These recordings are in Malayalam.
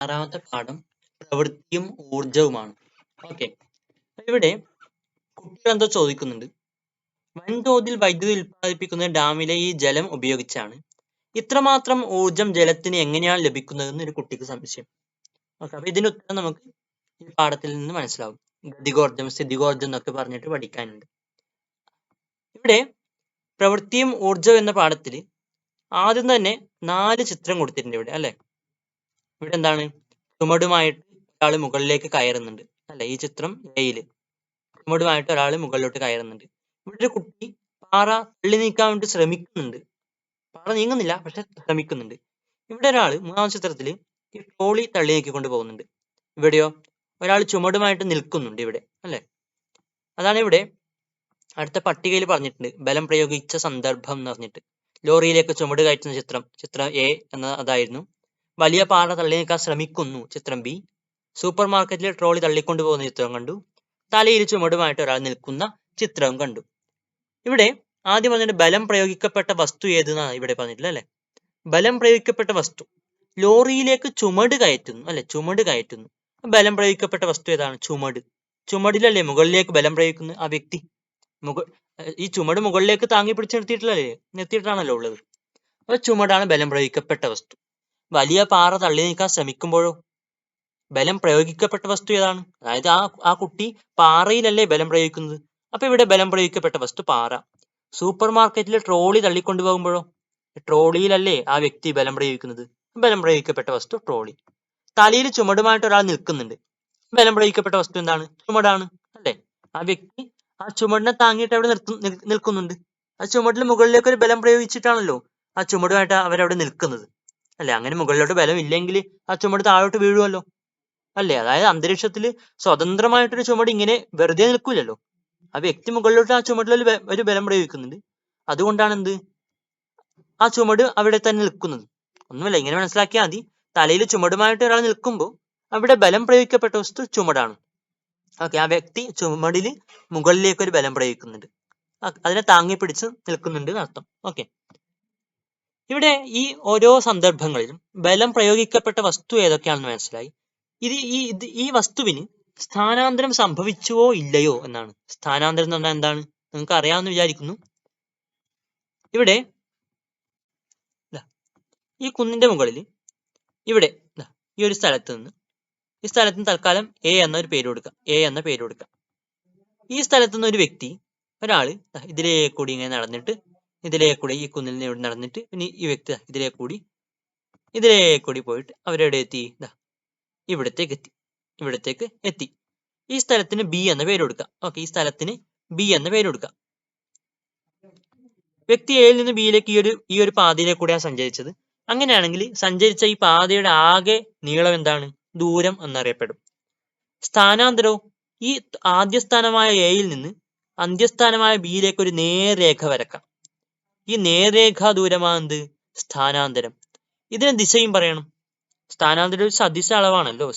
ആറാമത്തെ പാഠം പ്രവൃത്തിയും ഊർജവുമാണ്. ഓക്കെ, ഇവിടെ കുട്ടികൾ എന്തോ ചോദിക്കുന്നുണ്ട്. വൻതോതിൽ വൈദ്യുതി ഉൽപ്പാദിപ്പിക്കുന്ന ഡാമിലെ ഈ ജലം ഉപയോഗിച്ചാണ് ഇത്രമാത്രം ഊർജം ജലത്തിന് എങ്ങനെയാണ് ലഭിക്കുന്നതെന്ന് ഒരു കുട്ടിക്ക് സംശയം. ഓക്കെ, അപ്പൊ ഇതിന്റെ ഉത്തരം നമുക്ക് ഈ പാഠത്തിൽ നിന്ന് മനസ്സിലാവും. ഗതികോർജം, സ്ഥിതികോർജം എന്നൊക്കെ പറഞ്ഞിട്ട് പഠിക്കാനുണ്ട്. ഇവിടെ പ്രവൃത്തിയും ഊർജവും എന്ന പാഠത്തിൽ ആദ്യം തന്നെ 4 ചിത്രം കൊടുത്തിട്ടുണ്ട് ഇവിടെ, അല്ലെ? ഇവിടെ എന്താണ്? ചുമടുമായിട്ട് ഒരാൾ മുകളിലേക്ക് കയറുന്നുണ്ട്, അല്ലെ? ഈ ചിത്രം എയിൽ ചുമടുമായിട്ട് ഒരാൾ മുകളിലോട്ട് കയറുന്നുണ്ട്. ഇവിടെ ഒരു കുട്ടി പാറ തള്ളി നീക്കാൻ വേണ്ടി ശ്രമിക്കുന്നുണ്ട്. പാറ നീങ്ങുന്നില്ല, പക്ഷെ ശ്രമിക്കുന്നുണ്ട്. ഇവിടെ ഒരാൾ മൂന്നാം ചിത്രത്തിൽ ഈ ട്രോളി തള്ളി നീക്കിക്കൊണ്ട് പോകുന്നുണ്ട്. ഇവിടെയോ ഒരാൾ ചുമടുമായിട്ട് നിൽക്കുന്നുണ്ട് ഇവിടെ, അല്ലെ? അതാണ് ഇവിടെ അടുത്ത പട്ടികയിൽ പറഞ്ഞിട്ടുണ്ട്. ബലം പ്രയോഗിച്ച സന്ദർഭം എന്ന് പറഞ്ഞിട്ട് ലോറിയിലേക്ക് ചുമട് കയറ്റുന്ന ചിത്രം എ എന്ന അതായിരുന്നു. വലിയ പാറ തള്ളി നീക്കാൻ ശ്രമിക്കുന്നു, ചിത്രം ബി. സൂപ്പർ മാർക്കറ്റിൽ ട്രോളി തള്ളിക്കൊണ്ടു പോകുന്ന ചിത്രം കണ്ടു. തലയിൽ ചുമടുമായിട്ട് ഒരാൾ നിൽക്കുന്ന ചിത്രവും കണ്ടു. ഇവിടെ ആദ്യം പറഞ്ഞിട്ട് ബലം പ്രയോഗിക്കപ്പെട്ട വസ്തു ഏതെന്നാണ് ഇവിടെ പറഞ്ഞിട്ടില്ല, അല്ലെ? ബലം പ്രയോഗിക്കപ്പെട്ട വസ്തു ലോറിയിലേക്ക് ചുമട് കയറ്റുന്നു, അല്ലെ? ചുമട് കയറ്റുന്നു. ബലം പ്രയോഗിക്കപ്പെട്ട വസ്തു ഏതാണ്? ചുമട്. ചുമടിലല്ലേ മുകളിലേക്ക് ബലം പ്രയോഗിക്കുന്നത് ആ വ്യക്തി? ഈ ചുമട് മുകളിലേക്ക് താങ്ങി പിടിച്ച് നിർത്തിയിട്ടാണല്ലോ ഉള്ളത്. അപ്പൊ ചുമടാണ് ബലം പ്രയോഗിക്കപ്പെട്ട വസ്തു. വലിയ പാറ തള്ളി നീക്കാൻ ശ്രമിക്കുമ്പോഴോ ബലം പ്രയോഗിക്കപ്പെട്ട വസ്തു ഏതാണ്? അതായത് ആ കുട്ടി പാറയിലല്ലേ ബലം പ്രയോഗിക്കുന്നത്. അപ്പൊ ഇവിടെ ബലം പ്രയോഗിക്കപ്പെട്ട വസ്തു പാറ. സൂപ്പർ മാർക്കറ്റിൽ ട്രോളി തള്ളിക്കൊണ്ടുപോകുമ്പോഴോ ട്രോളിയിലല്ലേ ആ വ്യക്തി ബലം പ്രയോഗിക്കുന്നത്. ബലം പ്രയോഗിക്കപ്പെട്ട വസ്തു ട്രോളി. തലയിൽ ചുമടുമായിട്ട് ഒരാൾ നിൽക്കുന്നുണ്ട്. ബലം പ്രയോഗിക്കപ്പെട്ട വസ്തു എന്താണ്? ചുമടാണ്, അല്ലെ? ആ വ്യക്തി ആ ചുമടിനെ താങ്ങിയിട്ട് അവിടെ നിൽക്കുന്നുണ്ട്. ആ ചുമടിന് മുകളിലേക്ക് ഒരു ബലം പ്രയോഗിച്ചിട്ടാണല്ലോ ആ ചുമടുമായിട്ട് അവരവിടെ നിൽക്കുന്നത്, അല്ലെ? അങ്ങനെ മുകളിലോട്ട് ബലം ഇല്ലെങ്കിൽ ആ ചുമട് താഴോട്ട് വീഴുമല്ലോ, അല്ലേ? അതായത് അന്തരീക്ഷത്തിൽ സ്വതന്ത്രമായിട്ടൊരു ചുമട് ഇങ്ങനെ വെറുതെ നിൽക്കൂലല്ലോ. ആ വ്യക്തി മുകളിലോട്ട് ആ ചുമടിൽ ഒരു ബലം പ്രയോഗിക്കുന്നുണ്ട്. അതുകൊണ്ടാണ് എന്ത് ആ ചുമട് അവിടെ തന്നെ നിൽക്കുന്നത്. ഒന്നുമില്ല, ഇങ്ങനെ മനസ്സിലാക്കിയാൽ മതി. തലയിൽ ചുമടുമായിട്ട് ഒരാൾ നിൽക്കുമ്പോൾ അവിടെ ബലം പ്രയോഗിക്കപ്പെട്ട വസ്തു ചുമടാണ്. ഓക്കെ, ആ വ്യക്തി ചുമടിൽ മുകളിലേക്ക് ഒരു ബലം പ്രയോഗിക്കുന്നുണ്ട്, അതിനെ താങ്ങി പിടിച്ച് നിൽക്കുന്നുണ്ട് എന്നർത്ഥം. ഓക്കെ, ഇവിടെ ഈ ഓരോ സന്ദർഭങ്ങളിലും ബലം പ്രയോഗിക്കപ്പെട്ട വസ്തു ഏതൊക്കെയാണെന്ന് മനസ്സിലായി. ഈ വസ്തുവിന് സ്ഥാനാന്തരം സംഭവിച്ചുവോ ഇല്ലയോ എന്നാണ്. സ്ഥാനാന്തരം എന്ന് പറഞ്ഞാൽ എന്താണ് നിങ്ങൾക്ക് അറിയാമെന്ന് വിചാരിക്കുന്നു. ഇവിടെ ഈ കുന്നിന്റെ മുകളിൽ ഇവിടെ ഈ ഒരു സ്ഥലത്ത് നിന്ന് തൽക്കാലം എ എന്നൊരു പേര് കൊടുക്കാം. എ എന്ന പേര് കൊടുക്കാം. ഈ സ്ഥലത്ത് നിന്ന് ഒരു വ്യക്തി, ഒരാള് ഇതിലേ കൂടി ഇങ്ങനെ നടന്നിട്ട് ഇതിലേ കൂടി ഈ കുന്നിൽ നിന്ന് ഇവിടെ നടന്നിട്ട് ഇനി ഈ വ്യക്തി ഇതിലേ കൂടി പോയിട്ട് അവരെവിടെ എത്തി? ഇവിടത്തേക്ക് എത്തി. ഈ സ്ഥലത്തിന് ബി എന്ന പേര് കൊടുക്കാം. ഓക്കെ, ഈ സ്ഥലത്തിന് ബി എന്ന പേര് കൊടുക്കാം. വ്യക്തി എയിൽ നിന്ന് ബിയിലേക്ക് ഈ ഒരു പാതയിലേക്ക് കൂടെയാണ് സഞ്ചരിച്ചത്. അങ്ങനെയാണെങ്കിൽ സഞ്ചരിച്ച ഈ പാതയുടെ ആകെ നീളം എന്താണ്? ദൂരം എന്നറിയപ്പെടും. സ്ഥാനാന്തരവും ഈ ആദ്യ സ്ഥാനമായ എയിൽ നിന്ന് അന്ത്യസ്ഥാനമായ ബിയിലേക്ക് ഒരു നേർരേഖ വരക്കാം. ഈ നേർരേഖാ ദൂരമാണ് സ്ഥാനാന്തരം. ഇതിന് ദിശയും പറയണം. സ്ഥാനാന്തരം ഒരു സദിശ അളവാണല്ലോ,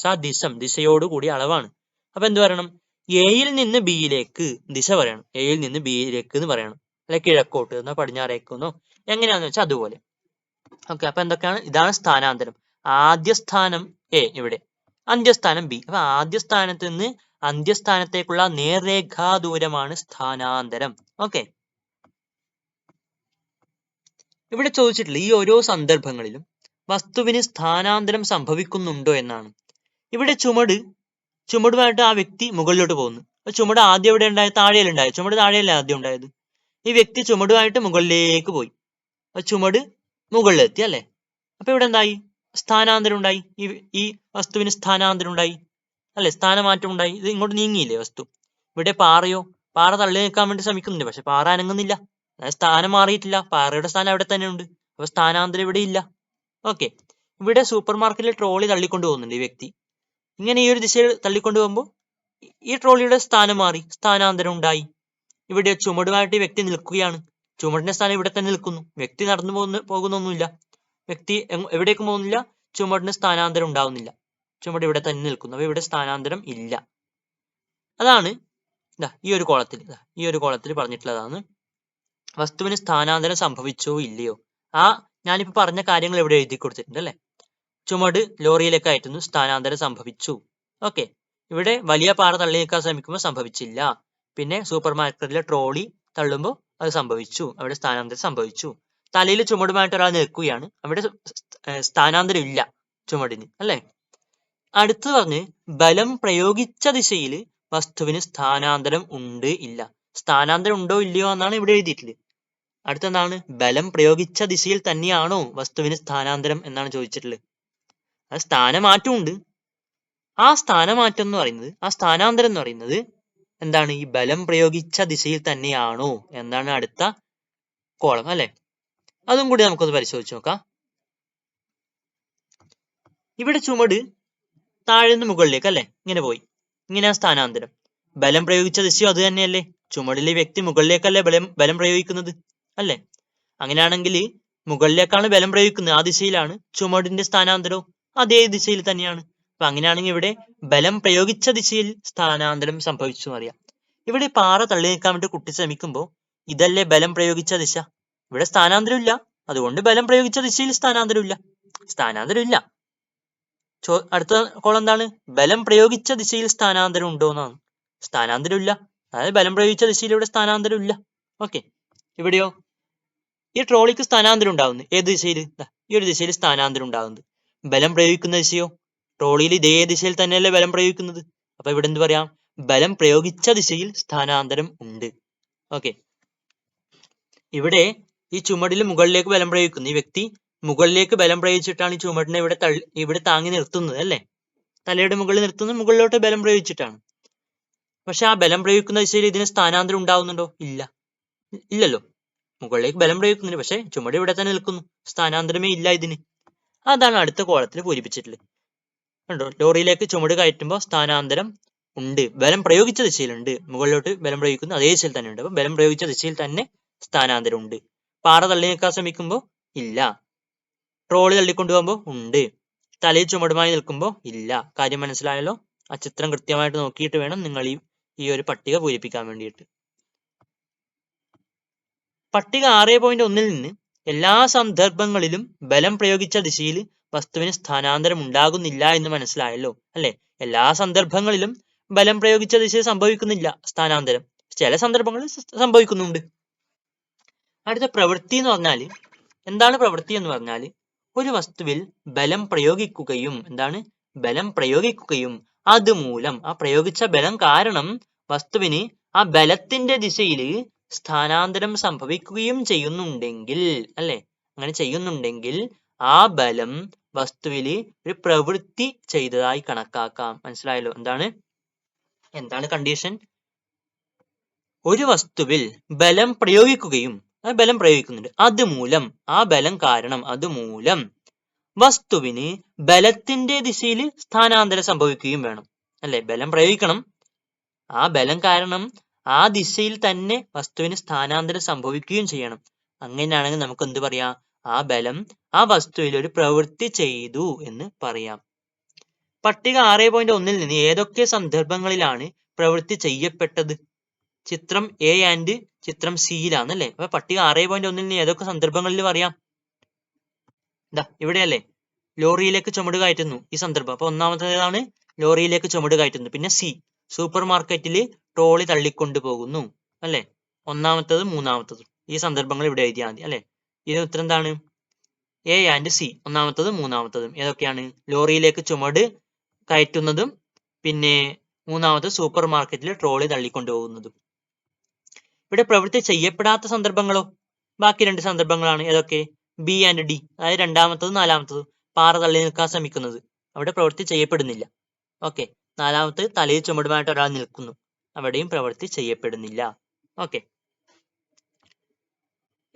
ദിശയോടുകൂടിയ അളവാണ്. അപ്പൊ എന്ത് പറയണം? എയിൽ നിന്ന് ബിയിലേക്ക് ദിശ പറയണം. എയിൽ നിന്ന് ബിയിലേക്ക് എന്ന് പറയണം, അല്ലെ കിഴക്കോട്ട് എന്നോ പടിഞ്ഞാറേക്കെന്നോ എങ്ങനെയാന്ന് വെച്ചാൽ അതുപോലെ. ഓക്കെ, അപ്പൊ എന്തൊക്കെയാണ്? ഇതാണ് സ്ഥാനാന്തരം. ആദ്യ സ്ഥാനം എ, ഇവിടെ അന്ത്യസ്ഥാനം ബി. അപ്പൊ ആദ്യ സ്ഥാനത്ത് നിന്ന് അന്ത്യസ്ഥാനത്തേക്കുള്ള നേർരേഖാ ദൂരമാണ് സ്ഥാനാന്തരം. ഓക്കെ, ഇവിടെ ചോദിച്ചിട്ടുള്ള ഈ ഓരോ സന്ദർഭങ്ങളിലും വസ്തുവിന് സ്ഥാനാന്തരം സംഭവിക്കുന്നുണ്ടോ എന്നാണ്. ഇവിടെ ചുമടുമായിട്ട് ആ വ്യക്തി മുകളിലോട്ട് പോകുന്നു. ചുമട് ആദ്യം എവിടെ ഉണ്ടായത്? താഴെയല്ലുണ്ടായത്. ചുമട് താഴെയല്ല ആദ്യം ഉണ്ടായത്. ഈ വ്യക്തി ചുമടുമായിട്ട് മുകളിലേക്ക് പോയി. ചുമട് മുകളിലെത്തി, അല്ലെ? അപ്പൊ ഇവിടെ എന്തായി? സ്ഥാനാന്തരം ഉണ്ടായി. ഈ വസ്തുവിന് സ്ഥാനാന്തരം ഉണ്ടായി, അല്ലെ? സ്ഥാനമാറ്റം ഉണ്ടായി. ഇത് ഇങ്ങോട്ട് നീങ്ങിയില്ലേ വസ്തു. ഇവിടെ പാറ തള്ളി നിൽക്കാൻ വേണ്ടി ശ്രമിക്കുന്നുണ്ട്, പക്ഷെ പാറ അനങ്ങുന്നില്ല. അതായത് സ്ഥാനം മാറിയിട്ടില്ല. പാറയുടെ സ്ഥാനം അവിടെ തന്നെ ഉണ്ട്. അപ്പൊ സ്ഥാനാന്തരം ഇവിടെ ഇല്ല. ഓക്കെ, ഇവിടെ സൂപ്പർ മാർക്കറ്റിൽ ട്രോളി തള്ളിക്കൊണ്ടു പോകുന്നുണ്ട് ഈ വ്യക്തി. ഇങ്ങനെ ഈ ഒരു ദിശയിൽ തള്ളിക്കൊണ്ടു പോകുമ്പോൾ ഈ ട്രോളിയുടെ സ്ഥാനം മാറി, സ്ഥാനാന്തരം ഉണ്ടായി. ഇവിടെ ചുമടുമായിട്ട് ഈ വ്യക്തി നിൽക്കുകയാണ്. ചുമടിന്റെ സ്ഥാനം ഇവിടെ തന്നെ നിൽക്കുന്നു. വ്യക്തി നടന്നു പോകുന്നൊന്നുമില്ല. വ്യക്തി എവിടേക്കും പോകുന്നില്ല. ചുമടിന് സ്ഥാനാന്തരം ഉണ്ടാവുന്നില്ല. ചുമട് ഇവിടെ തന്നെ നിൽക്കുന്നു. അപ്പൊ ഇവിടെ സ്ഥാനാന്തരം ഇല്ല. അതാണ് ഈ ഒരു കോളത്തിൽ പറഞ്ഞിട്ടുള്ളതാണ് വസ്തുവിന് സ്ഥാനാന്തരം സംഭവിച്ചോ ഇല്ലയോ. ഞാനിപ്പോ പറഞ്ഞ കാര്യങ്ങൾ ഇവിടെ എഴുതി കൊടുത്തിട്ടുണ്ട്, അല്ലെ? ചുമട് ലോറിയിലേക്ക് കയറ്റുന്നു, സ്ഥാനാന്തരം സംഭവിച്ചു. ഓക്കെ, ഇവിടെ വലിയ പാറ തള്ളി നീക്കാൻ ശ്രമിക്കുമ്പോൾ സംഭവിച്ചില്ല. പിന്നെ സൂപ്പർ മാർക്കറ്റിലെ ട്രോളി തള്ളുമ്പോൾ അത് സംഭവിച്ചു, അവിടെ സ്ഥാനാന്തരം സംഭവിച്ചു. തലയിൽ ചുമടുമായിട്ട് ഒരാൾ നിൽക്കുകയാണ്, അവിടെ സ്ഥാനാന്തരം ഇല്ല ചുമടിന്, അല്ലെ? അടുത്ത് പറഞ്ഞ് ബലം പ്രയോഗിച്ച ദിശയിൽ വസ്തുവിന് സ്ഥാനാന്തരം ഉണ്ട് ഇല്ല. സ്ഥാനാന്തരം ഉണ്ടോ ഇല്ലയോ എന്നാണ് ഇവിടെ എഴുതിയിട്ടുള്ളത്. അടുത്തെന്താണ്? ബലം പ്രയോഗിച്ച ദിശയിൽ തന്നെയാണോ വസ്തുവിന് സ്ഥാനാന്തരം എന്നാണ് ചോദിച്ചിട്ടുള്ളത്. അത് സ്ഥാനമാറ്റം ഉണ്ട്. ആ സ്ഥാനമാറ്റം എന്ന് പറയുന്നത്, ആ സ്ഥാനാന്തരം എന്ന് പറയുന്നത് എന്താണ്? ഈ ബലം പ്രയോഗിച്ച ദിശയിൽ തന്നെയാണോ എന്നാണ് അടുത്ത കോളം, അല്ലെ? അതും കൂടി നമുക്കൊന്ന് പരിശോധിച്ച് നോക്കാം. ഇവിടെ ചുമട് താഴെ നിന്ന് മുകളിലേക്ക്, അല്ലെ, ഇങ്ങനെ പോയി, ഇങ്ങനെ സ്ഥാനാന്തരം. ബലം പ്രയോഗിച്ച ദിശയോ അത് തന്നെയല്ലേ? ചുമടിലെ വ്യക്തി മുകളിലേക്കല്ലേ ബലം പ്രയോഗിക്കുന്നത്, അല്ലെ? അങ്ങനെയാണെങ്കിൽ മുകളിലേക്കാണ് ബലം പ്രയോഗിക്കുന്നത്, ആ ദിശയിലാണ്. ചുമടിന്റെ സ്ഥാനാന്തരവും അതേ ദിശയിൽ തന്നെയാണ്. അപ്പൊ അങ്ങനെയാണെങ്കിൽ ഇവിടെ ബലം പ്രയോഗിച്ച ദിശയിൽ സ്ഥാനാന്തരം സംഭവിച്ചു അറിയാം. ഇവിടെ പാറ തള്ളി നീക്കാൻ വേണ്ടി കുട്ടി ശ്രമിക്കുമ്പോൾ ഇതല്ലേ ബലം പ്രയോഗിച്ച ദിശ? ഇവിടെ സ്ഥാനാന്തരം ഇല്ല, അതുകൊണ്ട് ബലം പ്രയോഗിച്ച ദിശയിൽ സ്ഥാനാന്തരം ഇല്ല. അടുത്ത കോളം എന്താണ്? ബലം പ്രയോഗിച്ച ദിശയിൽ സ്ഥാനാന്തരം ഉണ്ടോ എന്നാണ്. സ്ഥാനാന്തരം ഇല്ല, അതായത് ബലം പ്രയോഗിച്ച ദിശയിൽ ഇവിടെ സ്ഥാനാന്തരം ഇല്ല. ഓക്കെ, ഇവിടെയോ ഈ ട്രോളിക്ക് സ്ഥാനാന്തരം ഉണ്ടാവുന്നു. ഏത് ദിശയിൽ? ഈ ഒരു ദിശയിൽ സ്ഥാനാന്തരം ഉണ്ടാകുന്നത്. ബലം പ്രയോഗിക്കുന്ന ദിശയോ? ട്രോളിയിൽ ഇതേ ദിശയിൽ തന്നെയല്ലേ ബലം പ്രയോഗിക്കുന്നത്. അപ്പൊ ഇവിടെ എന്ത് പറയാം? ബലം പ്രയോഗിച്ച ദിശയിൽ സ്ഥാനാന്തരം ഉണ്ട്. ഓക്കെ, ഇവിടെ ഈ ചുമടിൽ മുകളിലേക്ക് ബലം പ്രയോഗിക്കുന്നു. ഈ വ്യക്തി മുകളിലേക്ക് ബലം പ്രയോഗിച്ചിട്ടാണ് ഈ ചുമടിനെ ഇവിടെ താങ്ങി നിർത്തുന്നത്, അല്ലെ? തലയുടെ മുകളിൽ നിർത്തുന്നത് മുകളിലോട്ട് ബലം പ്രയോഗിച്ചിട്ടാണ്. പക്ഷെ ആ ബലം പ്രയോഗിക്കുന്ന ദിശയിൽ ഇതിന് സ്ഥാനാന്തരം ഉണ്ടാവുന്നുണ്ടോ? ഇല്ലല്ലോ. മുകളിലേക്ക് ബലം പ്രയോഗിക്കുന്നുണ്ട്, പക്ഷെ ചുമട് ഇവിടെ തന്നെ നിൽക്കുന്നു, സ്ഥാനാന്തരമേ ഇല്ല ഇതിന്. അതാണ് അടുത്ത കോളത്തിൽ പൂരിപ്പിച്ചിട്ടുള്ളത്. കണ്ടോ? ലോറിയിലേക്ക് ചുമട് കയറ്റുമ്പോൾ സ്ഥാനാന്തരം ഉണ്ട്, ബലം പ്രയോഗിച്ച ദിശയിലുണ്ട്. മുകളിലോട്ട് ബലം പ്രയോഗിക്കുന്നു, അതേ ദിശയിൽ തന്നെ ഉണ്ട്. അപ്പൊ ബലം പ്രയോഗിച്ച ദിശയിൽ തന്നെ സ്ഥാനാന്തരം ഉണ്ട്. പാറ തള്ളി നീക്കാൻ ശ്രമിക്കുമ്പോൾ ഇല്ല. ട്രോളി തള്ളിക്കൊണ്ടുപോകുമ്പോൾ ഉണ്ട്. തലയിൽ ചുമടുമായി നിൽക്കുമ്പോൾ ഇല്ല. കാര്യം മനസ്സിലായല്ലോ? ആ ചിത്രം കൃത്യമായിട്ട് നോക്കിയിട്ട് വേണം നിങ്ങൾ ഈ ഒരു പട്ടിക പൂരിപ്പിക്കാൻ വേണ്ടിയിട്ട്. പട്ടിക 6.1 നിന്ന് എല്ലാ സന്ദർഭങ്ങളിലും ബലം പ്രയോഗിച്ച ദിശയിൽ വസ്തുവിന് സ്ഥാനാന്തരം ഉണ്ടാകുന്നില്ല എന്ന് മനസ്സിലായല്ലോ, അല്ലെ? എല്ലാ സന്ദർഭങ്ങളിലും ബലം പ്രയോഗിച്ച ദിശയിൽ സംഭവിക്കുന്നില്ല സ്ഥാനാന്തരം, ചില സന്ദർഭങ്ങളിൽ സംഭവിക്കുന്നുണ്ട്. അടുത്ത പ്രവൃത്തി എന്ന് പറഞ്ഞാൽ എന്താണ്? പ്രവൃത്തി എന്ന് പറഞ്ഞാൽ ഒരു വസ്തുവിൽ ബലം പ്രയോഗിക്കുകയും, എന്താണ്? ബലം പ്രയോഗിക്കുകയും അതുമൂലം, ആ പ്രയോഗിച്ച ബലം കാരണം വസ്തുവിന് ആ ബലത്തിന്റെ ദിശയിൽ സ്ഥാനാന്തരം സംഭവിക്കുകയും ചെയ്യുന്നുണ്ടെങ്കിൽ, അല്ലെ? അങ്ങനെ ചെയ്യുന്നുണ്ടെങ്കിൽ ആ ബലം വസ്തുവിൽ ഒരു പ്രവൃത്തി ചെയ്തതായി കണക്കാക്കാം. മനസ്സിലായല്ലോ? എന്താണ് കണ്ടീഷൻ? ഒരു വസ്തുവിൽ ബലം പ്രയോഗിക്കുകയും, ബലം പ്രയോഗിക്കുന്നുണ്ട്, അതുമൂലം, ആ ബലം കാരണം, അതുമൂലം വസ്തുവിന് ബലത്തിന്റെ ദിശയിൽ സ്ഥാനാന്തരം സംഭവിക്കുകയും വേണം, അല്ലെ? ബലം പ്രയോഗിക്കണം, ആ ബലം കാരണം ആ ദിശയിൽ തന്നെ വസ്തുവിന് സ്ഥാനാന്തരം സംഭവിക്കുകയും ചെയ്യണം. അങ്ങനെയാണെങ്കിൽ നമുക്ക് എന്ത് പറയാം? ആ ബലം ആ വസ്തുവിൽ ഒരു പ്രവൃത്തി ചെയ്തു എന്ന് പറയാം. പട്ടിക 6.1 നിന്ന് ഏതൊക്കെ സന്ദർഭങ്ങളിലാണ് പ്രവൃത്തി ചെയ്യപ്പെട്ടത്? ചിത്രം എ ആൻഡ് ചിത്രം സിയിലാണ്, അല്ലെ? അപ്പൊ പട്ടിക 6.1 നിന്ന് ഏതൊക്കെ സന്ദർഭങ്ങളിൽ പറയാം? ഇവിടെയല്ലേ ലോറിയിലേക്ക് ചുമട് കയറ്റുന്നു, ഈ സന്ദർഭം. അപ്പൊ ഒന്നാമത്തേതാണ് ലോറിയിലേക്ക് ചുമട് കയറ്റുന്നു. പിന്നെ സി, സൂപ്പർ മാർക്കറ്റിൽ ട്രോളി തള്ളിക്കൊണ്ടു പോകുന്നു, അല്ലെ? ഒന്നാമത്തതും മൂന്നാമത്തതും ഈ സന്ദർഭങ്ങൾ ഇവിടെ എഴുതിയാൽ മതി, അല്ലെ? ഇതിന് ഉത്തരം എന്താണ്? എ ആൻഡ് സി, ഒന്നാമത്തതും മൂന്നാമത്തതും. ഏതൊക്കെയാണ്? ലോറിയിലേക്ക് ചുമട് കയറ്റുന്നതും പിന്നെ മൂന്നാമത്തത് സൂപ്പർ മാർക്കറ്റിൽ ട്രോളി തള്ളിക്കൊണ്ടു പോകുന്നതും. ഇവിടെ പ്രവൃത്തി ചെയ്യപ്പെടാത്ത സന്ദർഭങ്ങളോ? ബാക്കി രണ്ട് സന്ദർഭങ്ങളാണ്. ഏതൊക്കെ? ബി ആൻഡ് ഡി, അതായത് രണ്ടാമത്തതും നാലാമത്തതും. പാറ തള്ളി നിൽക്കാൻ ശ്രമിക്കുന്നത്, അവിടെ പ്രവൃത്തി ചെയ്യപ്പെടുന്നില്ല. ഓക്കെ. നാലാമത്തെ തലയിൽ ചുമടുമായിട്ട് ഒരാൾ നിൽക്കുന്നു, അവിടെയും പ്രവൃത്തി ചെയ്യപ്പെടുന്നില്ല. ഓക്കെ.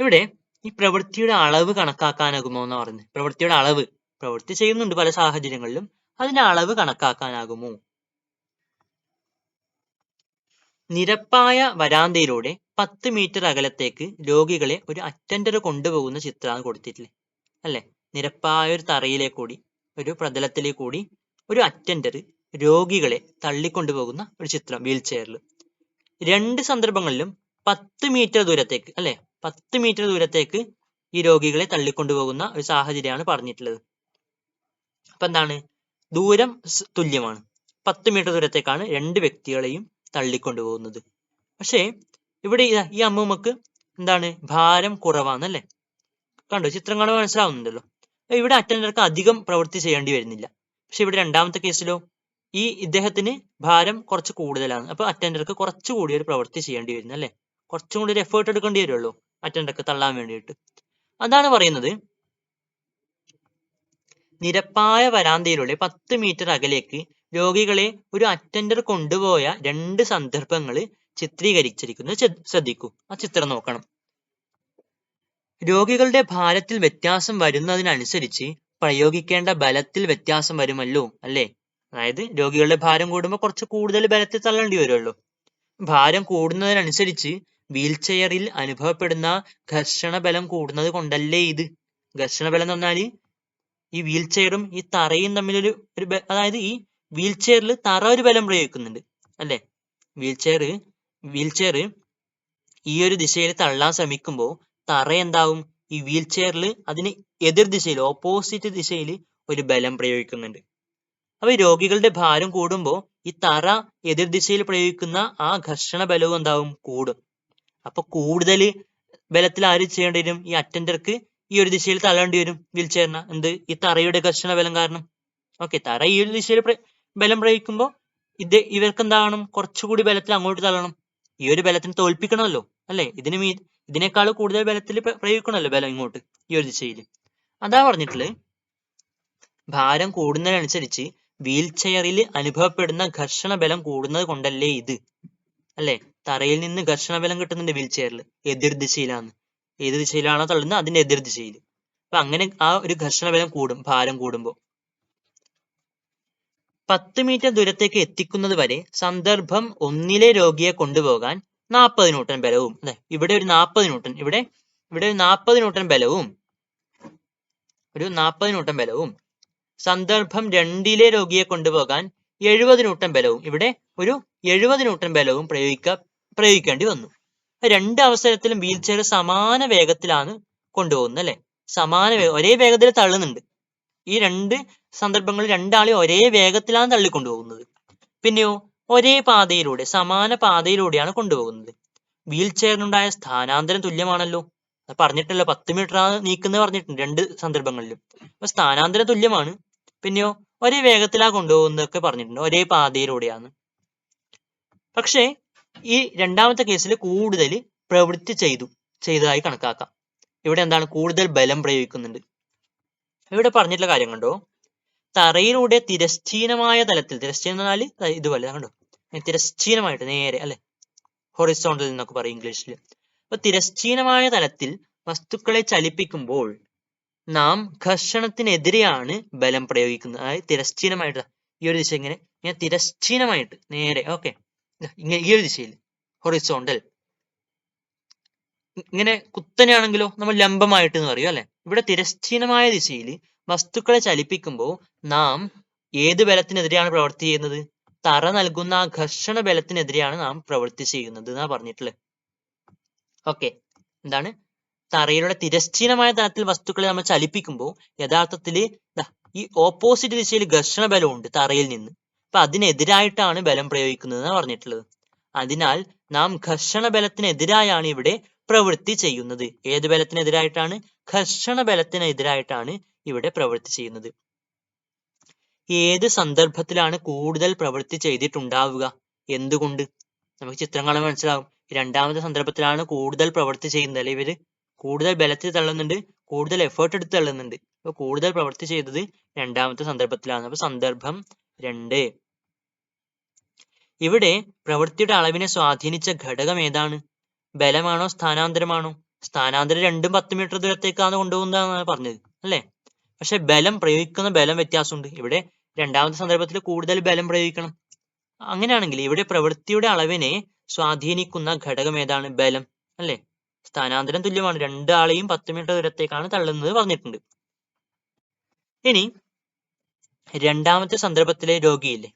ഇവിടെ ഈ പ്രവൃത്തിയുടെ അളവ് കണക്കാക്കാനാകുമോ എന്ന് പറയുന്നത്. പ്രവൃത്തിയുടെ അളവ്, പ്രവൃത്തി ചെയ്യുന്നുണ്ട് പല സാഹചര്യങ്ങളിലും, അതിന്റെ അളവ് കണക്കാക്കാനാകുമോ? നിരപ്പായ വരാന്തയിലൂടെ 10 മീറ്റർ അകലത്തേക്ക് രോഗികളെ ഒരു അറ്റൻഡർ കൊണ്ടുപോകുന്ന ചിത്രമാണ് കൊടുത്തിട്ടുള്ളത്, അല്ലെ? നിരപ്പായ ഒരു തറയിലേക്ക് കൂടി, ഒരു പ്രതലത്തിലേക്ക് കൂടി ഒരു അറ്റൻഡർ രോഗികളെ തള്ളിക്കൊണ്ടുപോകുന്ന ഒരു ചിത്രം വീൽ ചെയറിൽ. രണ്ട് സന്ദർഭങ്ങളിലും 10 മീറ്റർ ദൂരത്തേക്ക്, അല്ലെ? 10 മീറ്റർ ദൂരത്തേക്ക് ഈ രോഗികളെ തള്ളിക്കൊണ്ടുപോകുന്ന ഒരു സാഹചര്യമാണ് പറഞ്ഞിട്ടുള്ളത്. അപ്പൊ എന്താണ്, ദൂരം തുല്യമാണ്. 10 മീറ്റർ ദൂരത്തേക്കാണ് രണ്ട് വ്യക്തികളെയും തള്ളിക്കൊണ്ടുപോകുന്നത്. പക്ഷേ ഇവിടെ ഈ അമ്മൂമ്മക്ക് എന്താണ്, ഭാരം കുറവാന്നല്ലേ. കണ്ടോ, ചിത്രം കാണുമ്പോൾ മനസ്സിലാവുന്നുണ്ടല്ലോ. ഇവിടെ അറ്റൻഡർക്ക് അധികം പ്രവൃത്തി ചെയ്യേണ്ടി വരുന്നില്ല. പക്ഷെ ഇവിടെ രണ്ടാമത്തെ കേസിലോ ഇദ്ദേഹത്തിന് ഭാരം കുറച്ച് കൂടുതലാണ്. അപ്പൊ അറ്റൻഡർക്ക് കുറച്ചുകൂടി ഒരു പ്രവൃത്തി ചെയ്യേണ്ടി വരുന്നു അല്ലെ. കുറച്ചും കൂടി ഒരു എഫേർട്ട് എടുക്കേണ്ടി വരുമല്ലോ അറ്റൻഡർക്ക് തള്ളാൻ വേണ്ടിയിട്ട്. അതാണ് പറയുന്നത്, നിരപ്പായ വരാന്തയിലൂടെ 10 മീറ്റർ അകലേക്ക് രോഗികളെ ഒരു അറ്റൻഡർ കൊണ്ടുപോയ രണ്ട് സന്ദർഭങ്ങൾ ചിത്രീകരിച്ചിരിക്കുന്നത് ശ്രദ്ധിക്കൂ. ആ ചിത്രം നോക്കണം. രോഗികളുടെ ഭാരത്തിൽ വ്യത്യാസം വരുന്നതിനനുസരിച്ച് പ്രയോഗിക്കേണ്ട ബലത്തിൽ വ്യത്യാസം വരുമല്ലോ അല്ലേ. അതായത് രോഗികളുടെ ഭാരം കൂടുമ്പോൾ കുറച്ച് കൂടുതൽ ബലത്തിൽ തള്ളേണ്ടി വരുമല്ലോ. ഭാരം കൂടുന്നതിനനുസരിച്ച് വീൽ ചെയറിൽ അനുഭവപ്പെടുന്ന ഘർഷണ ബലം കൂടുന്നത് കൊണ്ടല്ലേ ഇത്. ഘർഷണ ബലം എന്ന് പറഞ്ഞാൽ ഈ വീൽ ചെയറും ഈ തറയും തമ്മിലൊരു അതായത് ഈ വീൽ ചെയറിൽ തറ ഒരു ബലം പ്രയോഗിക്കുന്നുണ്ട് അല്ലെ. വീൽ ചെയർ ഈ ഒരു ദിശയിൽ തള്ളാൻ ശ്രമിക്കുമ്പോൾ തറ എന്താവും, ഈ വീൽ ചെയറിൽ അതിന് എതിർ ദിശയിൽ ഓപ്പോസിറ്റ് ദിശയിൽ ഒരു ബലം പ്രയോഗിക്കുന്നുണ്ട്. അപ്പൊ ഈ രോഗികളുടെ ഭാരം കൂടുമ്പോൾ ഈ തറ എതിർ ദിശയിൽ പ്രയോഗിക്കുന്ന ആ ഘർഷണ ബലവും എന്താവും, കൂടും. അപ്പൊ കൂടുതൽ ബലത്തിൽ ആര് ചെയ്യേണ്ടി വരും, ഈ അറ്റൻഡർക്ക് ഈ ഒരു ദിശയിൽ തള്ളേണ്ടി വരും വീൽ ചെയറിന്. എന്ത്, ഈ തറയുടെ ഘർഷണ ബലം കാരണം. ഓക്കെ, തറ ഈ ഒരു ദിശയിൽ ബലം പ്രയോഗിക്കുമ്പോൾ ഇവർക്ക് എന്താവണം, കുറച്ചുകൂടി ബലത്തിൽ അങ്ങോട്ട് തള്ളണം. ഈ ഒരു ബലത്തിന് തോൽപ്പിക്കണമല്ലോ അല്ലെ. ഇതിനേക്കാൾ കൂടുതൽ ബലത്തിൽ പ്രയോഗിക്കണമല്ലോ ബലം ഇങ്ങോട്ട് ഈ ഒരു ദിശയിൽ. അതാ പറഞ്ഞിട്ടുള്ളത്, ഭാരം കൂടുന്നതിനനുസരിച്ച് വീൽ ചെയറിൽ അനുഭവപ്പെടുന്ന ഘർഷണ ബലം കൂടുന്നത് കൊണ്ടല്ലേ ഇത് അല്ലെ. തറയിൽ നിന്ന് ഘർഷണ ബലം കിട്ടുന്നുണ്ട് വീൽ ചെയറിൽ, എതിർ ദിശയിലാണ്. ഏത് ദിശയിലാണോ തള്ളുന്നത് അതിന്റെ എതിർ ദിശയിൽ. അപ്പൊ അങ്ങനെ ആ ഒരു ഘർഷണ ബലം കൂടും ഭാരം കൂടുമ്പോൾ. 10 മീറ്റർ ദൂരത്തേക്ക് എത്തിക്കുന്നത് വരെ സന്ദർഭം ഒന്നിലെ രോഗിയെ കൊണ്ടുപോകാൻ 40 ന്യൂട്ടൺ ബലവും അല്ലെ. ഇവിടെ ഒരു 40 ന്യൂട്ടൺ, ഇവിടെ ഒരു 40 ന്യൂട്ടൺ ബലവും സന്ദർഭം രണ്ടിലെ രോഗിയെ കൊണ്ടുപോകാൻ 70 ന്യൂട്ടൺ ബലവും, ഇവിടെ ഒരു 70 ന്യൂട്ടൺ ബലവും പ്രയോഗിക്കേണ്ടി വന്നു. രണ്ട് അവസരത്തിലും വീൽ ചെയർ സമാന വേഗത്തിലാണ് കൊണ്ടുപോകുന്നത് അല്ലെ. ഒരേ വേഗത്തിൽ തള്ളുന്നുണ്ട്. ഈ രണ്ട് സന്ദർഭങ്ങളിൽ രണ്ടാളെയും ഒരേ വേഗത്തിലാണ് തള്ളിക്കൊണ്ടുപോകുന്നത്. പിന്നെയോ ഒരേ പാതയിലൂടെ, സമാന പാതയിലൂടെയാണ് കൊണ്ടുപോകുന്നത്. വീൽ ചെയറിനുണ്ടായ സ്ഥാനാന്തരം തുല്യമാണല്ലോ. പറഞ്ഞിട്ടല്ലോ 10 മീറ്റർ ആണ് നീക്കുന്നത് പറഞ്ഞിട്ടുണ്ട് രണ്ട് സന്ദർഭങ്ങളിലും. അപ്പൊ സ്ഥാനാന്തരം തുല്യമാണ്. പിന്നെയോ ഒരേ വേഗത്തിലാ കൊണ്ടുപോകുന്നതൊക്കെ പറഞ്ഞിട്ടുണ്ട്, ഒരേ പാതയിലൂടെയാണ്. പക്ഷേ ഈ രണ്ടാമത്തെ കേസിൽ കൂടുതൽ പ്രവൃത്തി ചെയ്തതായി കണക്കാക്കാം. ഇവിടെ എന്താണ്, കൂടുതൽ ബലം പ്രയോഗിക്കുന്നുണ്ട്. ഇവിടെ പറഞ്ഞിട്ടുള്ള കാര്യം കണ്ടോ, തറയിലൂടെ തിരശ്ചീനമായ തലത്തിൽ, തിരശ്ചീനം എന്ന് പറഞ്ഞാൽ ഇതുപോലെ കണ്ടോ, തിരശ്ചീനമായിട്ട് നേരെ അല്ലെ, ഹൊറിസോണ്ടൽ എന്നൊക്കെ പറയും ഇംഗ്ലീഷിൽ. അപ്പൊ തിരശ്ചീനമായ തലത്തിൽ വസ്തുക്കളെ ചലിപ്പിക്കുമ്പോൾ നാം ഘർഷണത്തിനെതിരെയാണ് ബലം പ്രയോഗിക്കുന്നത്. അതായത് തിരശ്ചീനമായിട്ട് ഈ ഒരു ദിശ ഇങ്ങനെ തിരശ്ചീനമായിട്ട് നേരെ, ഓക്കെ, ഇങ്ങനെ ഈ ഒരു ദിശയിൽ ഹൊറിസോണ്ടൽ. ഇങ്ങനെ കുത്തനെയാണെങ്കിലോ നമ്മൾ ലംബമായിട്ട് എന്ന് പറയും അല്ലെ. ഇവിടെ തിരശ്ചീനമായ ദിശയിൽ വസ്തുക്കളെ ചലിപ്പിക്കുമ്പോൾ നാം ഏത് ബലത്തിനെതിരെയാണ് പ്രവൃത്തി ചെയ്യുന്നത്, തറ നൽകുന്ന ആ ഘർഷണ ബലത്തിനെതിരെയാണ് നാം പ്രവൃത്തി ചെയ്യുന്നത് എന്നാ പറഞ്ഞിട്ടുള്ളത്. ഓക്കെ, എന്താണ്, തറയിലൂടെ തിരശ്ചീനമായ തലത്തിൽ വസ്തുക്കളെ നമ്മൾ ചലിപ്പിക്കുമ്പോൾ യഥാർത്ഥത്തിൽ ഈ ഓപ്പോസിറ്റ് ദിശയിൽ ഘർഷണ ബലമുണ്ട് തറയിൽ നിന്ന്. അപ്പൊ അതിനെതിരായിട്ടാണ് ബലം പ്രയോഗിക്കുന്നത് എന്നാണ് പറഞ്ഞിട്ടുള്ളത്. അതിനാൽ നാം ഘർഷണ ബലത്തിനെതിരായാണ് ഇവിടെ പ്രവൃത്തി ചെയ്യുന്നത്. ഏത് ബലത്തിനെതിരായിട്ടാണ്, ഘർഷണ ബലത്തിനെതിരായിട്ടാണ് ഇവിടെ പ്രവൃത്തി ചെയ്യുന്നത്. ഏത് സന്ദർഭത്തിലാണ് കൂടുതൽ പ്രവൃത്തി ചെയ്തിട്ടുണ്ടാവുക, എന്തുകൊണ്ട്, നമുക്ക് ചിത്രം കാണാൻ മനസ്സിലാവും. രണ്ടാമത്തെ സന്ദർഭത്തിലാണ് കൂടുതൽ പ്രവൃത്തി ചെയ്യുന്നത് അല്ലെ. ഇവര് കൂടുതൽ ബലത്തിൽ തള്ളുന്നുണ്ട്, കൂടുതൽ എഫേർട്ട് എടുത്ത് തള്ളുന്നുണ്ട്. അപ്പൊ കൂടുതൽ പ്രവൃത്തി ചെയ്തത് രണ്ടാമത്തെ സന്ദർഭത്തിലാണ്. അപ്പൊ സന്ദർഭം 2. ഇവിടെ പ്രവൃത്തിയുടെ അളവിനെ സ്വാധീനിച്ച ഘടകം ഏതാണ്, ബലമാണോ സ്ഥാനാന്തരമാണോ? സ്ഥാനാന്തരം രണ്ടും 10 മീറ്റർ ദൂരത്തേക്കാണ് കൊണ്ടുപോകുന്നതാണ് പറഞ്ഞത് അല്ലെ. പക്ഷെ ബലം പ്രയോഗിക്കുന്ന ബലം വ്യത്യാസമുണ്ട്. ഇവിടെ രണ്ടാമത്തെ സന്ദർഭത്തിൽ കൂടുതൽ ബലം പ്രയോഗിക്കണം. അങ്ങനെയാണെങ്കിൽ ഇവിടെ പ്രവൃത്തിയുടെ അളവിനെ സ്വാധീനിക്കുന്ന ഘടകം ഏതാണ്, ബലം അല്ലെ. സ്ഥാനാന്തരം തുല്യമാണ്, രണ്ടാളെയും 10 മീറ്റർ ദൂരത്തേക്കാണ് തള്ളുന്നത് പറഞ്ഞിട്ടുണ്ട്. ഇനി രണ്ടാമത്തെ സന്ദർഭത്തിലെ രോഗിയില്ലേ,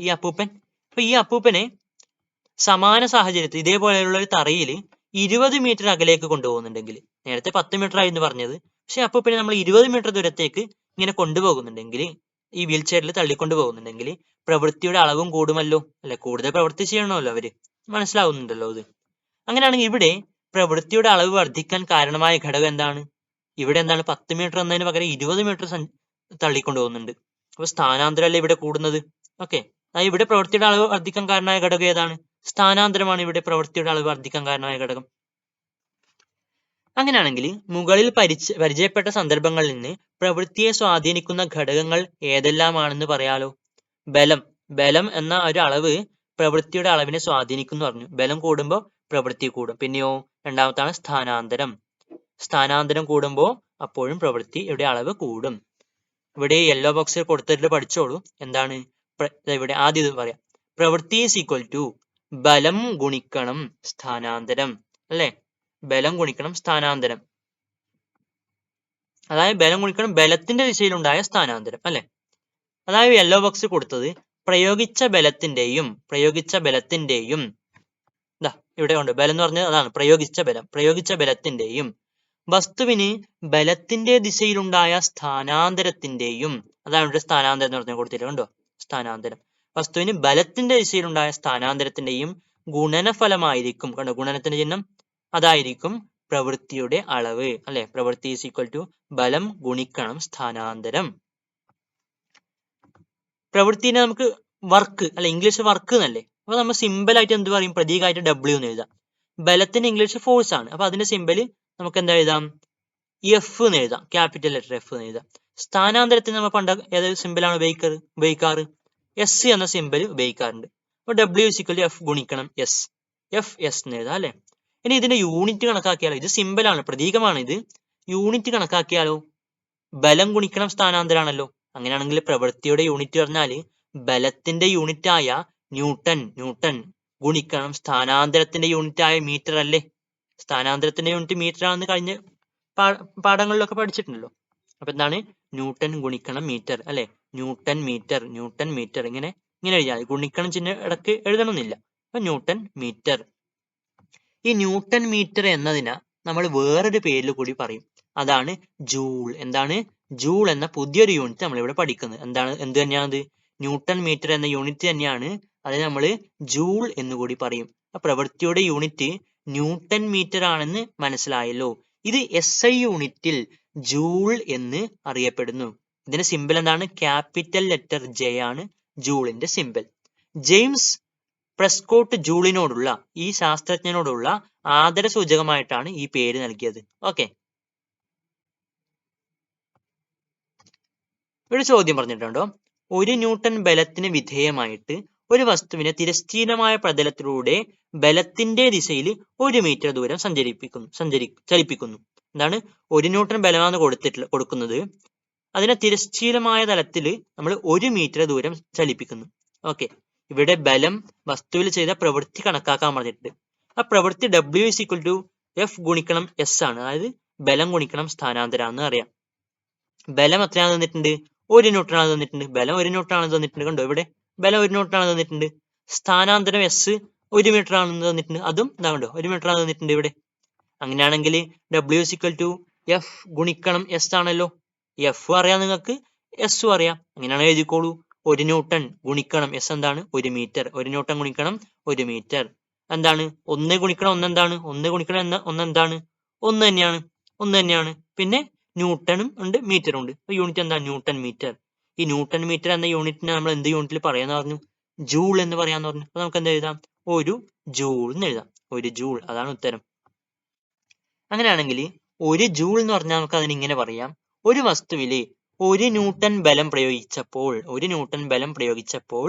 ഈ അപ്പൂപ്പൻ. അപ്പൊ ഈ അപ്പൂപ്പനെ സമാന സാഹചര്യത്തിൽ ഇതേപോലെയുള്ള ഒരു തറയിൽ 20 മീറ്റർ അകലേക്ക് കൊണ്ടുപോകുന്നുണ്ടെങ്കിൽ, നേരത്തെ 10 മീറ്റർ ആയിരുന്നു പറഞ്ഞത്, പക്ഷെ അപ്പൂപ്പനെ നമ്മൾ 20 മീറ്റർ ദൂരത്തേക്ക് ഇങ്ങനെ കൊണ്ടുപോകുന്നുണ്ടെങ്കിൽ, ഈ വീൽ ചെയറിൽ തള്ളിക്കൊണ്ടു പോകുന്നുണ്ടെങ്കിൽ പ്രവൃത്തിയുടെ അളവും കൂടുമല്ലോ, അല്ലെ? കൂടുതൽ പ്രവൃത്തി ചെയ്യണമല്ലോ അവര്. മനസ്സിലാവുന്നുണ്ടല്ലോ ഇത്? അങ്ങനെയാണെങ്കിൽ ഇവിടെ പ്രവൃത്തിയുടെ അളവ് വർദ്ധിക്കാൻ കാരണമായ ഘടകം എന്താണ്? ഇവിടെ എന്താണ് 10 മീറ്റർ എന്നതിന് പകരം 20 മീറ്റർ തള്ളിക്കൊണ്ടു പോകുന്നുണ്ട്. അപ്പൊ സ്ഥാനാന്തരമല്ലേ ഇവിടെ കൂടുന്നത്. ഓക്കെ, ഇവിടെ പ്രവൃത്തിയുടെ അളവ് വർദ്ധിക്കാൻ കാരണമായ ഘടകം ഏതാണ്? സ്ഥാനാന്തരമാണ് ഇവിടെ പ്രവൃത്തിയുടെ അളവ് വർദ്ധിക്കാൻ കാരണമായ ഘടകം. അങ്ങനെയാണെങ്കിൽ മുകളിൽ പരിചയപ്പെട്ട സന്ദർഭങ്ങളിൽ നിന്ന് പ്രവൃത്തിയെ സ്വാധീനിക്കുന്ന ഘടകങ്ങൾ ഏതെല്ലാമാണെന്ന് പറയാലോ. ബലം എന്ന ഒരു അളവ് പ്രവൃത്തിയുടെ അളവിനെ സ്വാധീനിക്കുന്നു പറഞ്ഞു. ബലം കൂടുമ്പോൾ പ്രവൃത്തി കൂടും. പിന്നെയോ രണ്ടാമത്താണ് സ്ഥാനാന്തരം കൂടുമ്പോൾ അപ്പോഴും പ്രവൃത്തിയുടെ അളവ് കൂടും. ഇവിടെ യെല്ലോ ബോക്സിൽ കൊടുത്തിട്ട് പഠിച്ചോളൂ. എന്താണ് ഇവിടെ ആദ്യം ഇത് പറയാം. പ്രവൃത്തി ഈസ് ഈക്വൽ ടു ബലം ഗുണിക്കണം സ്ഥാനാന്തരം, അല്ലെ? ബലം ഗുണിക്കണം സ്ഥാനാന്തരം, അതായത് ബലം ഗുണിക്കണം ബലത്തിന്റെ ദിശയിലുണ്ടായ സ്ഥാനാന്തരം, അല്ലെ? അതായത് യെല്ലോ ബോക്സ് കൊടുത്തത് പ്രയോഗിച്ച ബലത്തിന്റെയും ഇതാ ഇവിടെ ഉണ്ട്. ബലം എന്ന് പറഞ്ഞാൽ അതാണ് പ്രയോഗിച്ച ബലത്തിന്റെയും വസ്തുവിന് ബലത്തിന്റെ ദിശയിലുണ്ടായ സ്ഥാനാന്തരത്തിന്റെയും, അതാണ് ഇവിടെ സ്ഥാനാന്തരം എന്ന് പറഞ്ഞാൽ കൊടുത്തില്ല, കണ്ടോ? സ്ഥാനാന്തരം വസ്തുവിന് ബലത്തിന്റെ ദിശയിലുണ്ടായ സ്ഥാനാന്തരത്തിന്റെയും ഗുണനഫലമായിരിക്കും. കണ്ടോ ഗുണനത്തിന്റെ ചിഹ്നം? അതായിരിക്കും പ്രവൃത്തിയുടെ അളവ്, അല്ലെ? പ്രവൃത്തി ഈസ് ഈക്വൽ ടു ബലം ഗുണിക്കണം സ്ഥാനാന്തരം. പ്രവൃത്തിനെ നമുക്ക് വർക്ക്, അല്ലെ? ഇംഗ്ലീഷ് വർക്ക് എന്നല്ലേ? അപ്പൊ നമ്മൾ സിമ്പിൾ ആയിട്ട് എന്ത് പറയും? പ്രതീകമായിട്ട് W എന്ന് എഴുതാം. ബലത്തിന് ഇംഗ്ലീഷ് ഫോഴ്സ് ആണ്. അപ്പൊ അതിന്റെ സിമ്പല് നമുക്ക് എന്താ എഴുതാം? എഫ് എന്ന് എഴുതാം. ക്യാപിറ്റൽ ലെറ്റർ എഫ് എന്ന് എഴുതാം. സ്ഥാനാന്തരത്തിന് നമ്മൾ പണ്ട് ഏത് സിമ്പിളാണ് ഉപയോഗിക്കാറ്? എസ് എന്ന സിമ്പൽ ഉപയോഗിക്കാറുണ്ട്. അപ്പൊ W is equal to F ഗുണിക്കണം എസ്, എഫ് എസ് എന്ന് എഴുതാം, അല്ലെ? ഇനി ഇതിന്റെ യൂണിറ്റ് കണക്കാക്കിയാലോ? ഇത് സിമ്പിളാണ്, പ്രതീകമാണ് ഇത്. യൂണിറ്റ് കണക്കാക്കിയാലോ? ബലം ഗുണിക്കണം സ്ഥാനാന്തരാണല്ലോ. അങ്ങനെയാണെങ്കിൽ പ്രവൃത്തിയുടെ യൂണിറ്റ് പറഞ്ഞാല് ബലത്തിന്റെ യൂണിറ്റ് ആയ ന്യൂട്ടൺ ഗുണിക്കണം സ്ഥാനാന്തരത്തിന്റെ യൂണിറ്റ് ആയ മീറ്റർ, അല്ലേ? സ്ഥാനാന്തരത്തിന്റെ യൂണിറ്റ് മീറ്റർ ആണെന്ന് കഴിഞ്ഞ പാഠങ്ങളിലൊക്കെ പഠിച്ചിട്ടുണ്ടല്ലോ. അപ്പൊ എന്താണ്? ന്യൂട്ടൺ ഗുണിക്കണം മീറ്റർ, അല്ലെ? ന്യൂട്ടൺ മീറ്റർ ഇങ്ങനെ എഴുതിയാൽ ഗുണിക്കണം ചിഹ്നം ഇടയ്ക്ക് എഴുതണമെന്നില്ല. അപ്പൊ ന്യൂട്ടൺ മീറ്റർ. ഈ ന്യൂട്ടൺ മീറ്റർ എന്നതിനെ നമ്മൾ വേറൊരു പേരിൽ കൂടി പറയും. അതാണ് ജൂൾ. എന്താണ്? ജൂൾ എന്ന പുതിയൊരു യൂണിറ്റ് നമ്മളിവിടെ പഠിക്കുന്നത്. എന്ത് തന്നെയാണത്? ന്യൂട്ടൺ മീറ്റർ എന്ന യൂണിറ്റ് തന്നെയാണ്. അതിനെ നമ്മൾ ജൂൾ എന്ന് കൂടി പറയും. ആ പ്രവൃത്തിയുടെ യൂണിറ്റ് ന്യൂട്ടൺ മീറ്റർ ആണെന്ന് മനസ്സിലായല്ലോ. ഇത് SI യൂണിറ്റിൽ ജൂൾ എന്ന് അറിയപ്പെടുന്നു. ഇതിന്റെ സിമ്പിൾ എന്താണ്? ക്യാപിറ്റൽ ലെറ്റർ J ആണ് ജൂളിന്റെ സിമ്പിൾ. ജെയിംസ് പ്രെസ്കോട്ട് ജൂളിനോടുള്ള, ഈ ശാസ്ത്രജ്ഞനോടുള്ള ആദരസൂചകമായിട്ടാണ് ഈ പേര് നൽകിയത്. ഓക്കെ, ഒരു ചോദ്യം പറഞ്ഞിട്ടുണ്ടോ? ഒരു ന്യൂട്ടൺ ബലത്തിന് വിധേയമായിട്ട് ഒരു വസ്തുവിനെ തിരശ്ചീനമായ പ്രതലത്തിലൂടെ ബലത്തിന്റെ ദിശയിൽ 1 മീറ്റർ ദൂരം ചലിപ്പിക്കുന്നു. എന്താണ്? 1 ന്യൂട്ടൺ ബലമാണ് കൊടുക്കുന്നത്. അതിനെ തിരശ്ചീനമായ തലത്തിൽ നമ്മൾ 1 മീറ്റർ ദൂരം ചലിപ്പിക്കുന്നു. ഓക്കെ, ഇവിടെ ബലം വസ്തുവിൽ ചെയ്ത പ്രവൃത്തി കണക്കാക്കാൻ പറഞ്ഞിട്ടുണ്ട്. ആ പ്രവൃത്തി W is equal to F ഗുണിക്കണം എസ് ആണ്. അതായത് ബലം ഗുണിക്കണം സ്ഥാനാന്തരാന്ന് അറിയാം. ബലം എത്രയാണ് തന്നിട്ടുണ്ട്? 1 ന്യൂട്ടൺ ആണ് തന്നിട്ടുണ്ട്. ബലം 1 ന്യൂട്ടൺ ആണ് തന്നിട്ടുണ്ട്. കണ്ടോ ഇവിടെ ബലം 1 ന്യൂട്ടൺ ആണ് തന്നിട്ടുണ്ട്. സ്ഥാനാന്തരം എസ് 1 മീറ്റർ ആണെന്ന് തന്നിട്ടുണ്ട്. അതും ഇതാ കണ്ടോ 1 മീറ്റർ ആണ് തന്നിട്ടുണ്ട് ഇവിടെ. അങ്ങനെയാണെങ്കിൽ W is equal to F ഗുണിക്കണം എസ് ആണല്ലോ. എഫ് അറിയാം നിങ്ങൾക്ക്, എസും അറിയാം. അങ്ങനെയാണ് എഴുതിക്കോളൂ. 1 ന്യൂട്ടൺ ഗുണിക്കണം എസ് എന്താണ്? 1 മീറ്റർ. 1 ന്യൂട്ടൺ ഗുണിക്കണം 1 മീറ്റർ എന്താണ്? 1 ഗുണിക്കണം 1 എന്താണ്? 1 ഗുണിക്കണം 1 എന്താണ്? 1 തന്നെയാണ്. പിന്നെ ന്യൂട്ടണും ഉണ്ട് മീറ്ററും ഉണ്ട്. യൂണിറ്റ് എന്താണ്? Newton metre. ഈ ന്യൂട്ടൺ മീറ്റർ എന്ന യൂണിറ്റിനെ നമ്മൾ എന്ത് യൂണിറ്റിൽ പറയാന്ന് പറഞ്ഞു? ജൂൾ എന്ന് പറയാന്ന് പറഞ്ഞു. അപ്പൊ നമുക്ക് എന്ത് എഴുതാം? 1 ജൂൾ എന്ന് എഴുതാം. 1 ജൂൾ, അതാണ് ഉത്തരം. അങ്ങനെയാണെങ്കിൽ 1 ജൂൾ എന്ന് പറഞ്ഞാൽ നമുക്ക് അതിന് ഇങ്ങനെ പറയാം. ഒരു വസ്തുവില് 1 ന്യൂട്ടൺ ബലം പ്രയോഗിച്ചപ്പോൾ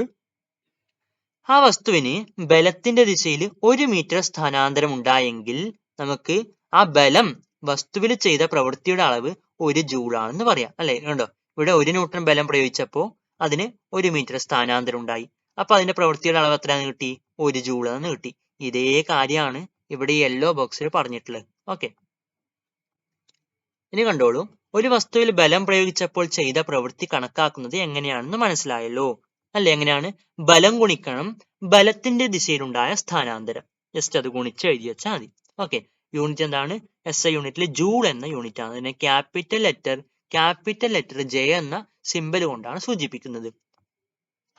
ആ വസ്തുവിന് ബലത്തിന്റെ ദിശയിൽ 1 മീറ്റർ സ്ഥാനാന്തരം ഉണ്ടായെങ്കിൽ നമുക്ക് ആ ബലം വസ്തുവിൽ ചെയ്ത പ്രവൃത്തിയുടെ അളവ് 1 ജൂൾ ആണെന്ന് പറയാം, അല്ലെ? കണ്ടോ ഇവിടെ 1 ന്യൂട്ടൺ ബലം പ്രയോഗിച്ചപ്പോൾ അതിന് 1 മീറ്റർ സ്ഥാനാന്തരം ഉണ്ടായി. അപ്പൊ അതിന്റെ പ്രവൃത്തിയുടെ അളവ് എത്രയാണെന്ന് കിട്ടി? 1 ജൂൾ എന്ന് കിട്ടി. ഇതേ കാര്യമാണ് ഇവിടെ യെല്ലോ ബോക്സിൽ പറഞ്ഞിട്ടുള്ളത്. ഓക്കെ, ഇനി കണ്ടോളൂ. ഒരു വസ്തുവിൽ ബലം പ്രയോഗിച്ചപ്പോൾ ചെയ്ത പ്രവൃത്തി കണക്കാക്കുന്നത് എങ്ങനെയാണെന്ന് മനസ്സിലായല്ലോ, അല്ലെ? എങ്ങനെയാണ്? ബലം ഗുണിക്കണം ബലത്തിന്റെ ദിശയിലുണ്ടായ സ്ഥാനാന്തരം. ജസ്റ്റ് അത് ഗുണിച്ച് എഴുതി വെച്ചാൽ മതി. ഓക്കെ, യൂണിറ്റ് എന്താണ്? SI യൂണിറ്റിൽ ജൂൾ എന്ന യൂണിറ്റ് ആണ്. അതിനെ capital letter capital letter J എന്ന സിമ്പൽ കൊണ്ടാണ് സൂചിപ്പിക്കുന്നത്.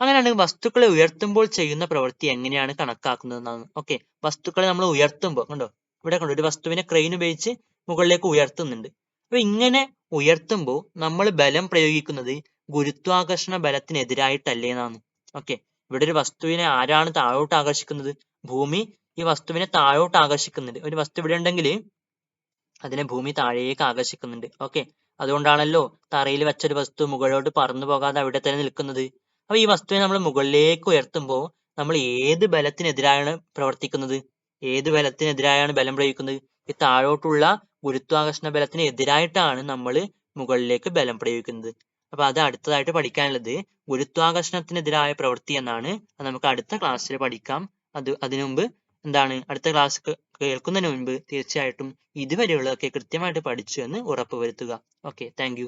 അങ്ങനെയാണെങ്കിൽ വസ്തുക്കളെ ഉയർത്തുമ്പോൾ ചെയ്യുന്ന പ്രവൃത്തി എങ്ങനെയാണ് കണക്കാക്കുന്നതെന്നാണ്. ഓക്കെ, വസ്തുക്കളെ നമ്മൾ ഉയർത്തുമ്പോൾ കണ്ടോ, ഇവിടെ കണ്ടോ ഒരു വസ്തുവിനെ ക്രെയിൻ ഉപയോഗിച്ച് മുകളിലേക്ക് ഉയർത്തുന്നുണ്ട്. അപ്പൊ ഇങ്ങനെ ഉയർത്തുമ്പോൾ നമ്മൾ ബലം പ്രയോഗിക്കുന്നത് ഗുരുത്വാകർഷണ ബലത്തിനെതിരായിട്ടല്ലേ എന്നാണ്. ഓക്കെ, ഇവിടെ ഒരു വസ്തുവിനെ ആരാണ് താഴോട്ട് ആകർഷിക്കുന്നത്? ഭൂമി ഈ വസ്തുവിനെ താഴോട്ട് ആകർഷിക്കുന്നുണ്ട്. ഒരു വസ്തു ഇവിടെ ഉണ്ടെങ്കിൽ അതിനെ ഭൂമി താഴേക്ക് ആകർഷിക്കുന്നുണ്ട്. ഓക്കെ, അതുകൊണ്ടാണല്ലോ തറയിൽ വെച്ചൊരു വസ്തു മുകളിലോട്ട് പറന്നു പോകാതെ അവിടെ തന്നെ നിൽക്കുന്നത്. അപ്പൊ ഈ വസ്തുവിനെ നമ്മൾ മുകളിലേക്ക് ഉയർത്തുമ്പോൾ നമ്മൾ ഏത് ബലത്തിനെതിരായാണ് പ്രവർത്തിക്കുന്നത്? ഏത് ബലത്തിനെതിരായാണ് ബലം പ്രയോഗിക്കുന്നത്? ഈ താഴോട്ടുള്ള ഗുരുത്വാകർഷണ ബലത്തിന് എതിരായിട്ടാണ് നമ്മൾ മുകളിലേക്ക് ബലം പ്രയോഗിക്കുന്നത്. അപ്പൊ അത് അടുത്തതായിട്ട് പഠിക്കാനുള്ളത് ഗുരുത്വാകർഷണത്തിനെതിരായ പ്രവൃത്തി എന്നാണ്. അത് നമുക്ക് അടുത്ത ക്ലാസ്സിൽ പഠിക്കാം. അതിനു മുമ്പ് എന്താണ്, അടുത്ത ക്ലാസ് കേൾക്കുന്നതിന് മുൻപ് തീർച്ചയായിട്ടും ഇതുവരെയുള്ളതൊക്കെ കൃത്യമായിട്ട് പഠിച്ചു എന്ന് ഉറപ്പുവരുത്തുക. Okay, thank you.